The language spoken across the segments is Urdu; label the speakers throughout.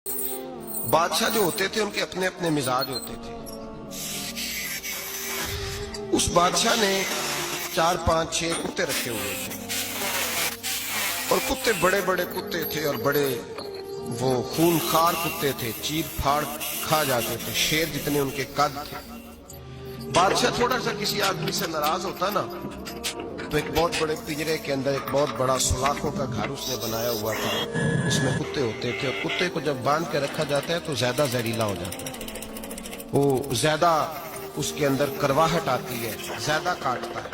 Speaker 1: بادشاہ جو ہوتے تھے ان کے اپنے اپنے مزاج ہوتے تھے. اس بادشاہ نے 4 5 6 کتے رکھے ہوئے تھے اور کتے بڑے بڑے کتے تھے اور بڑے وہ خونخوار کتے تھے, چیر پھاڑ کھا جاتے تھے, شیر جتنے ان کے قد تھے. بادشاہ تھوڑا سا کسی آدمی سے ناراض ہوتا نا تو ایک بہت بڑے پنجرے کے اندر ایک بہت بڑا سلاخوں کا گھر اس نے بنایا ہوا تھا. اس میں کتے ہوتے تھے اور کتے کو جب باندھ کے رکھا جاتا ہے تو زیادہ زہریلا ہو جاتا ہے, وہ زیادہ اس کے اندر کرواہٹ آتی ہے, زیادہ کاٹتا ہے.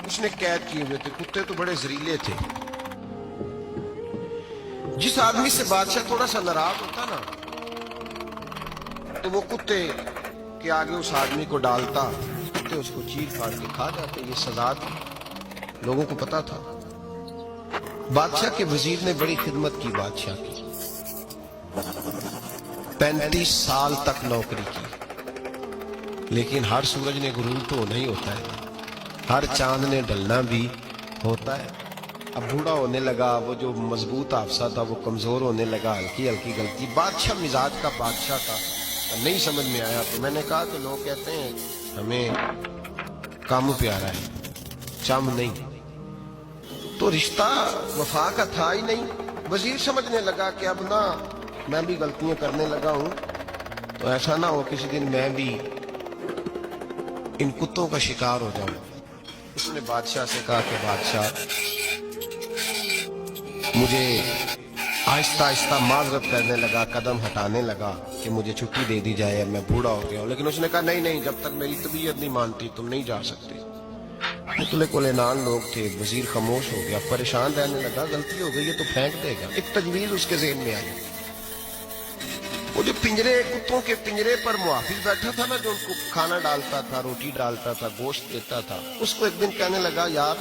Speaker 1: اس نے قید کیے ہوئے تھے. کتے تو بڑے زہریلے تھے. جس آدمی سے بادشاہ تھوڑا سا ناراض ہوتا نا تو وہ کتے کے آگے اس آدمی کو ڈالتا, کتے اس کو چیر پھاڑ کے کھا جاتے. یہ سزا تھی, لوگوں کو پتا تھا. بادشاہ کے وزیر نے بڑی خدمت کی بادشاہ کی, 35 سال تک نوکری کی. لیکن ہر سورج نے غروب تو نہیں ہوتا ہے, ہر چاند نے ڈھلنا بھی ہوتا ہے. اب بوڑھا ہونے لگا, وہ جو مضبوط حافظہ تھا وہ کمزور ہونے لگا, ہلکی ہلکی غلطی. بادشاہ مزاج کا بادشاہ تھا, نہیں سمجھ میں آیا تو میں نے کہا کہ لوگ کہتے ہیں ہمیں کام پیارا ہے, چم نہیں. تو رشتہ وفا کا تھا ہی نہیں. وزیر سمجھنے لگا کہ اب نہ میں بھی غلطیاں کرنے لگا ہوں تو ایسا نہ ہو کسی دن میں بھی ان کتوں کا شکار ہو جاؤں. اس نے بادشاہ سے کہا کہ بادشاہ مجھے آہستہ آہستہ معذرت کرنے لگا, قدم ہٹانے لگا کہ مجھے چھٹی دے دی جائے, میں بوڑھا ہو گیا ہوں. لیکن اس نے کہا نہیں نہیں, جب تک میری طبیعت نہیں مانتی تم نہیں جا سکتے. مطلع کلینان لوگ تھے. وزیر خاموش ہو گیا, پریشان رہنے لگا. غلطی ہو گئی ہے تو پھینک دے گا. ایک تجویز اس کے ذہن میں آئی. وہ جو پنجرے, کتوں کے پنجرے پر محافظ بیٹھا تھا نا, جو ان کو کھانا ڈالتا تھا, روٹی ڈالتا تھا, گوشت دیتا تھا, اس کو ایک دن کہنے لگا یار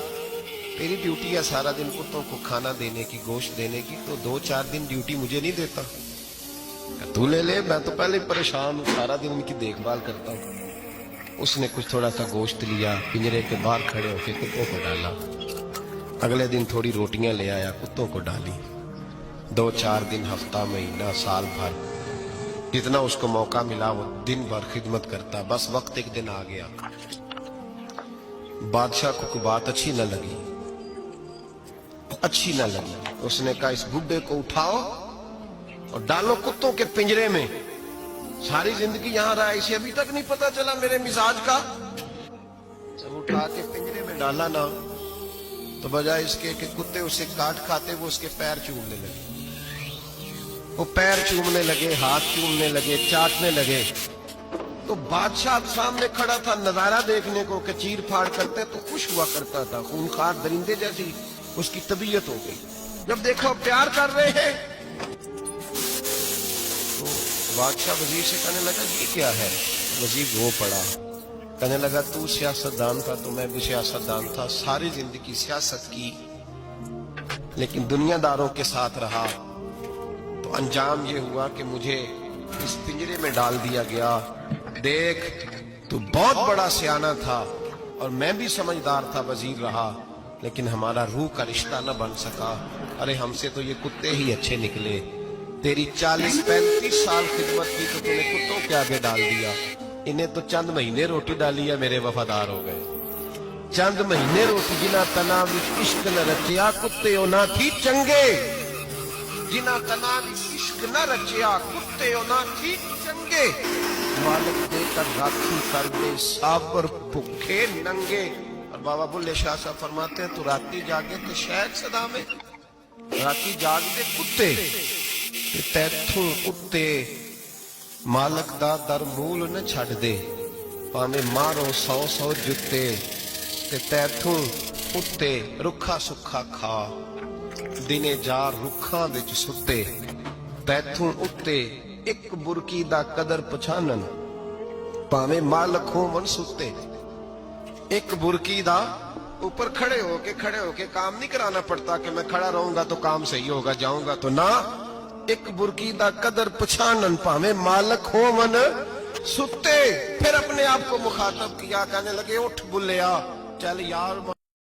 Speaker 1: تیری ڈیوٹی ہے سارا دن کتوں کو کھانا دینے کی, گوشت دینے کی, تو 2 4 دن ڈیوٹی مجھے نہیں دیتا؟ تو لے لے, میں تو پہلے پریشان ہوں, سارا دن ان کی دیکھ بھال کرتا ہوں. اس نے کچھ تھوڑا سا گوشت لیا, پنجرے کے باہر کھڑے ہو کے کتوں کو ڈالا. اگلے دن تھوڑی روٹیاں لے آیا, کتوں کو ڈالی. 2 4 دن, ہفتہ, مہینہ, سال بھر, جتنا اس کو موقع ملا وہ دن بھر خدمت کرتا. بس وقت ایک دن آ گیا, بادشاہ کو کوئی بات اچھی نہ لگی. اس نے کہا اس بڈھے کو اٹھاؤ اور ڈالو کتوں کے پنجرے میں. ساری زندگی یہاں رہا, اسے ابھی تک نہیں پتا چلا میرے مزاج کا. جب اٹھا کے پنجرے میں ڈالا نا تو بجائے اس کے کہ کتے اسے کاٹ کھاتے, وہ اس کے پیر چومنے لگے. وہ پیر چومنے لگے, ہاتھ چومنے لگے, چاٹنے لگے. تو بادشاہ سامنے کھڑا تھا نظارہ دیکھنے کو کہ چیر پھاڑ کرتے تو خوش ہوا کرتا تھا. خونخوار درندے جیسی اس کی طبیعت ہو گئی. جب دیکھو پیار کر رہے ہیں تو بادشاہ وزیر سے کہنے لگا یہ کیا ہے؟ وزیر وہ پڑا, کہنے لگا تو سیاستدان تھا تو میں بھی سیاستدان تھا, ساری زندگی سیاست کی لیکن دنیا داروں کے ساتھ رہا تو انجام یہ ہوا کہ مجھے اس پنجرے میں ڈال دیا گیا. دیکھ تو بہت بڑا سیانہ تھا اور میں بھی سمجھدار تھا, وزیر رہا, لیکن ہمارا روح کا رشتہ نہ بن سکا. ارے ہم سے تو یہ کتے ہی اچھے نکلے. تیری 40 35 سال خدمت کی تو تم نے کتوں کے آگے ڈال دیا. انہیں تو چند مہینے روٹی ڈالی ہے, میرے وفادار ہو گئے. چند مہینے روٹی, جنا تنا عشق نہ رچیا کتے نہ تھی چنگے. جنا تنا عشق نہ رچیا کتے نہ تھی چنگے. مالک دے کر راکھی کر دے سابر بھوکے ننگے. اور بابا بلے شاہ صاحب فرماتے ہیں تو راتی جاگے تے شہد صدا میں, راتی جاگ دے کتے تے تیتھوں اٹھتے مالک دا در مول نہ چھڑ دے. پاویں مارو 100 جتے تے تیتھوں اٹھتے رکھا سکھا کھا. دنے جار رکھاں وچ ستے تیتھوں اٹھتے ایک برکی دا قدر پچھانن. پاویں مالک ہو من ستے, ایک برکی دا اوپر کھڑے ہو کے کام نہیں کرانا پڑتا کہ میں کھڑا رہوں گا تو کام صحیح ہوگا, جاؤں گا تو نہ. ایک برکی دا قدر پچھانن پاویں مالک ہو من ستے. پھر اپنے آپ کو مخاطب کیا, کہنے لگے اٹھ بلیا, چل یار